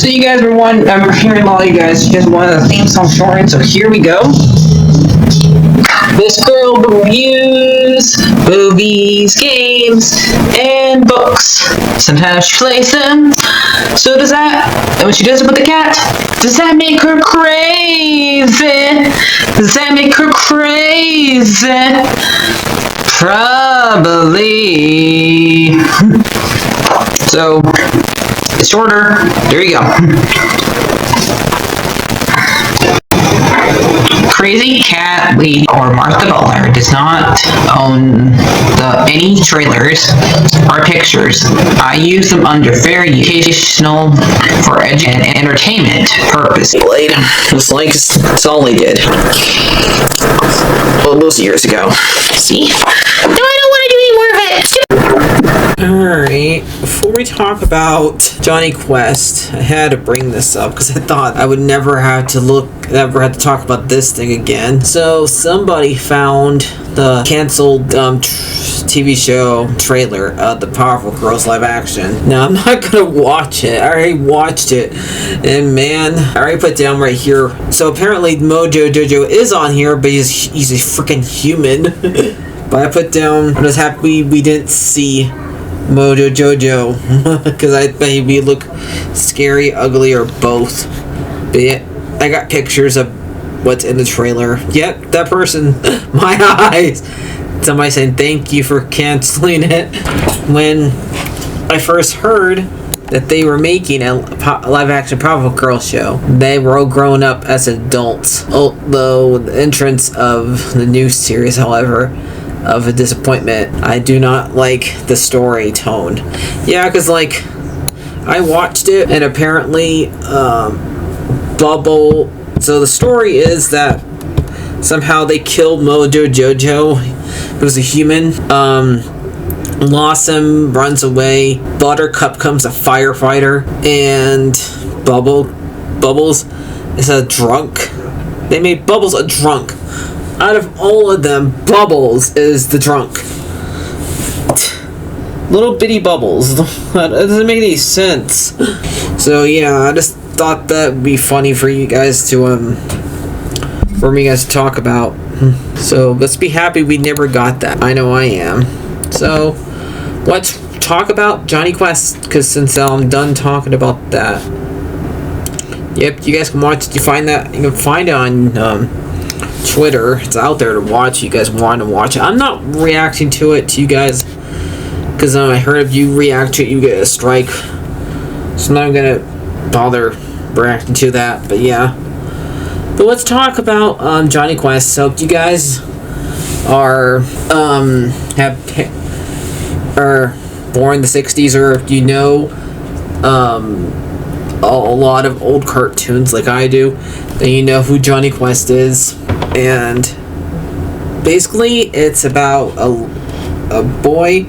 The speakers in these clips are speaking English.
So you guys were I'm hearing a lot of you guys just wanted a theme song shortened, so here we go. This girl reviews movies, games, and books. Sometimes she plays them. So does that, and when she does it with the cat, does that make her crazy? Does that make her crazy? Probably. So, it's shorter. There you go. CrazyCatLady or Martha Butler does not own any trailers or pictures. I use them under fair educational for and entertainment purpose. It's like Solly did. Well, those years ago. See? No, I don't want to do any more of it. Alright, before we talk about Johnny Quest, I had to bring this up because I thought I would never have to talk about this thing again. So somebody found the canceled TV show trailer of the Powerpuff Girls live action. Now I'm not gonna watch it. I already watched it, and man, I already put down right here. So apparently Mojo Jojo is on here, but he's a freaking human. But I put down, I'm just happy we didn't see Mojo Jojo because I bet he'd look scary, ugly, or both. But yeah, I got pictures of what's in the trailer. Yep, that person, my eyes. Somebody saying thank you for canceling it. When I first heard that they were making a live-action Powerpuff Girls show, they were all grown up as adults. Although the entrance of the new series, however, of a disappointment. I do not like the story tone. Yeah, because like I watched it and apparently Bubble. So the story is that somehow they killed Mojo Jojo, who's a human. Blossom runs away. Buttercup becomes a firefighter, and Bubbles is a drunk. They made Bubbles a drunk. Out of all of them, Bubbles is the drunk. Little bitty Bubbles. That doesn't make any sense. So yeah, I just thought that would be funny for you guys to for me guys to talk about. So let's be happy we never got that. I know I am. So let's talk about Johnny Quest, because since I'm done talking about that. Yep, you guys can watch it. You can find it on Twitter. It's out there to watch. You guys want to watch it. I'm not reacting to it to you guys because I heard if you react to it, you get a strike. So I'm not gonna bother reacting to that. But yeah. But let's talk about Johnny Quest. So if you guys are born in the 60s, or if you know a lot of old cartoons like I do, then you know who Johnny Quest is. And basically it's about a boy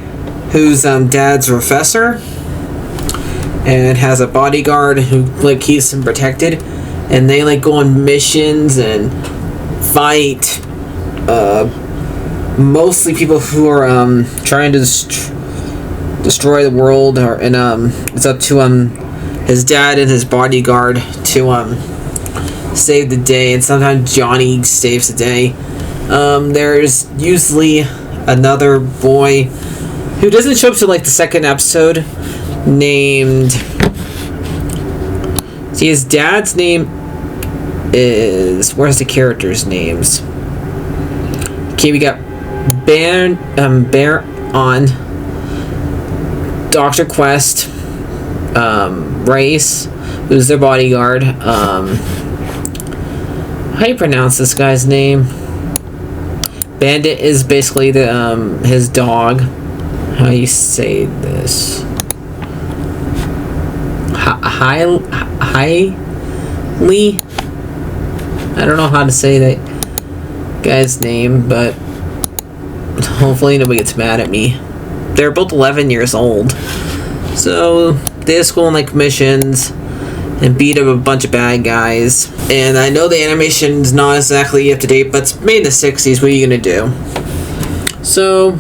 whose dad's a professor and has a bodyguard who keeps him protected, and they go on missions and fight mostly people who are trying to destroy the world, and it's up to his dad and his bodyguard to save the day, and sometimes Johnny saves the day. There's usually another boy who doesn't show up to the second episode, named, see, his dad's name is, where's the characters' names? Okay, we got Bear on Dr. Quest, Race, who's their bodyguard. How do you pronounce this guy's name? Bandit is basically the his dog. How do you say this? Lee? I don't know how to say that guy's name, but hopefully nobody gets mad at me. They're both 11 years old. So they just go on missions and beat up a bunch of bad guys. And I know the animation's not exactly up to date, but it's made in the 60s. What are you gonna do? So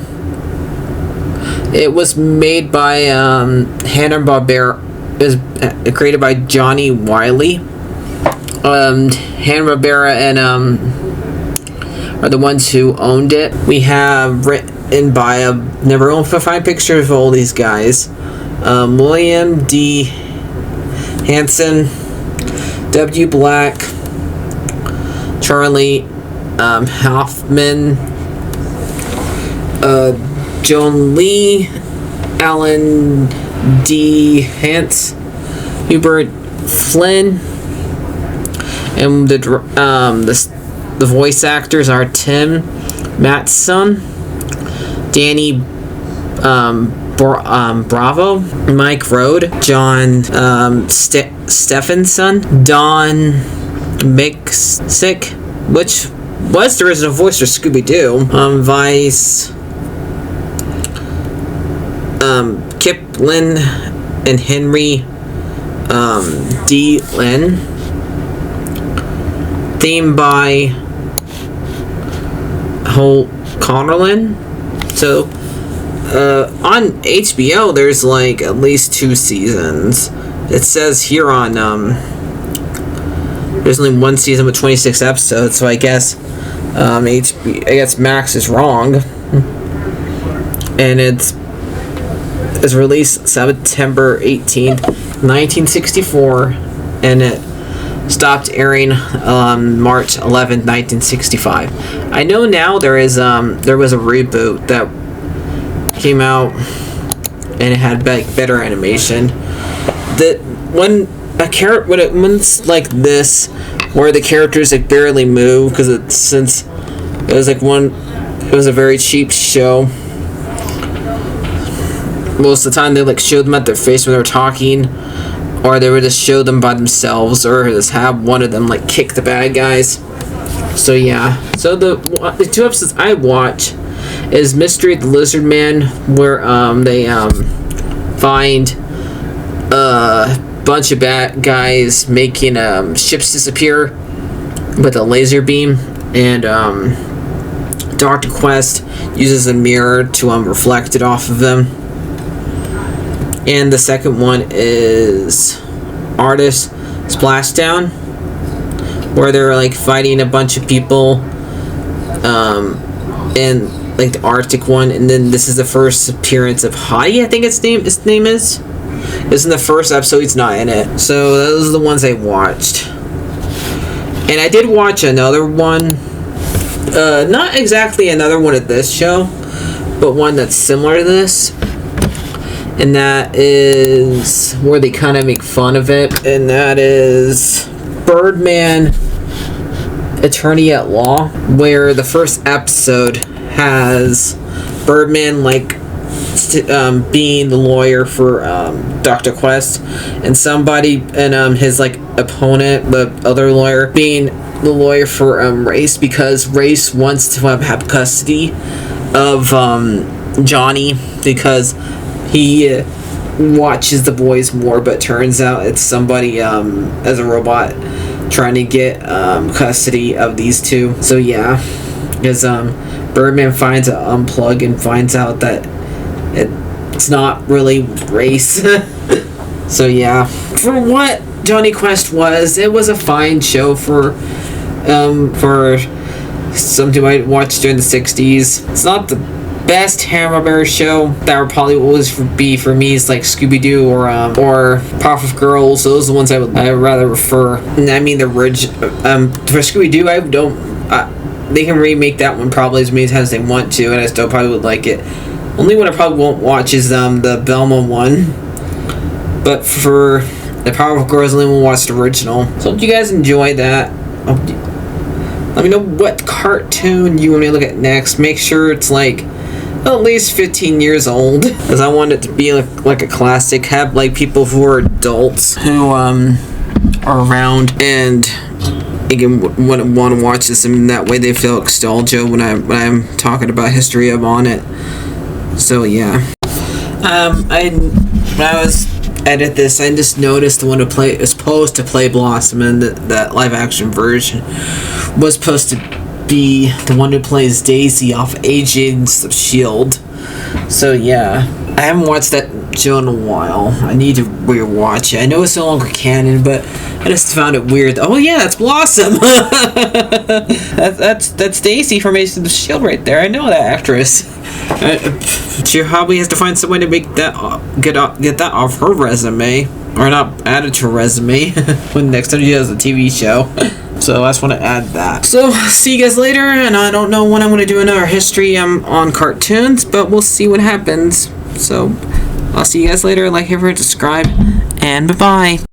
it was made by Hanna-Barbera is created by Johnny Wiley. Hanna-Barbera and are the ones who owned it. We have written by never owned to find pictures of all these guys. William D. Hanson, W. Black, Charlie Hoffman, Joan Lee, Alan D. Hance, Hubert Flynn, and the voice actors are Tim Matson, Danny Bravo, Mike Rode, John Stephenson, Don Miksic, which was the original voice for Scooby-Doo, Vice, Kip Lynn and Henry D. Lynn. Theme by Holt Connerlin. So on HBO there's like at least 2 seasons. It says here on there's only 1 season with 26 episodes, so I guess Max is wrong. And it's released September 18th, 1964, and it stopped airing March 11th, 1965. I know now there was a reboot that came out and it had better animation. When it's like this, where the characters like barely move, because it was a very cheap show. Most of the time they like showed them at their face when they were talking, or they would just show them by themselves, or just have one of them like kick the bad guys. So yeah, so the 2 episodes I watch is Mystery of the Lizard Man, where they find a bunch of bad guys making ships disappear with a laser beam, and Dr. Quest uses a mirror to reflect it off of them. And the second one is Artist Splashdown, where they're like fighting a bunch of people in like the Arctic one. And then this is the first appearance of Hottie, I think his name is. This is in the first episode, he's not in it. So those are the ones I watched. And I did watch another one, not exactly another one of this show, but one that's similar to this. And that is where they kind of make fun of it. And that is Birdman Attorney at Law, where the first episode has Birdman like being the lawyer for Dr. Quest, and his like opponent, the other lawyer, being the lawyer for Race, because Race wants to have custody of Johnny, because he watches the boys more, but turns out it's somebody as a robot trying to get custody of these 2. So yeah, because Birdman finds an unplug and finds out that it's not really Race. So yeah, for what Johnny Quest was, it was a fine show for something I watched during the 60s. It's not the best Hanna-Barbera show. That would probably always be for me is like Scooby-Doo or Powerpuff Girls. Those are the ones I would rather refer. And I mean the original for Scooby-Doo, they can remake that one probably as many times as they want to, and I still probably would like it. Only one I probably won't watch is the Velma one. But for the Powerpuff Girls, I only will watch the original. So hope you guys enjoy that. Let me know what cartoon you want me to look at next. Make sure it's like at least 15 years old, because I want it to be like a classic. Have like people who are adults who are around and they can want to watch this, and that way they feel nostalgia when I'm talking about history on it. So yeah, when I was edit this, I just noticed the one to play is supposed to play Blossom, and that live action version was supposed to be the one who plays Daisy off Agents of S.H.I.E.L.D. So yeah, I haven't watched that show in a while. I need to rewatch it. I know it's no longer canon, but I just found it weird. Oh yeah, that's Blossom. that's Daisy from Agents of the Shield right there. I know that actress. She probably has to find some way to make that get that off her resume, or not added to her resume when next time she does a TV show. So I just want to add that. So see you guys later, and I don't know when I'm going to do another history on cartoons, but we'll see what happens. So I'll see you guys later. Like, favorite, subscribe, and bye bye.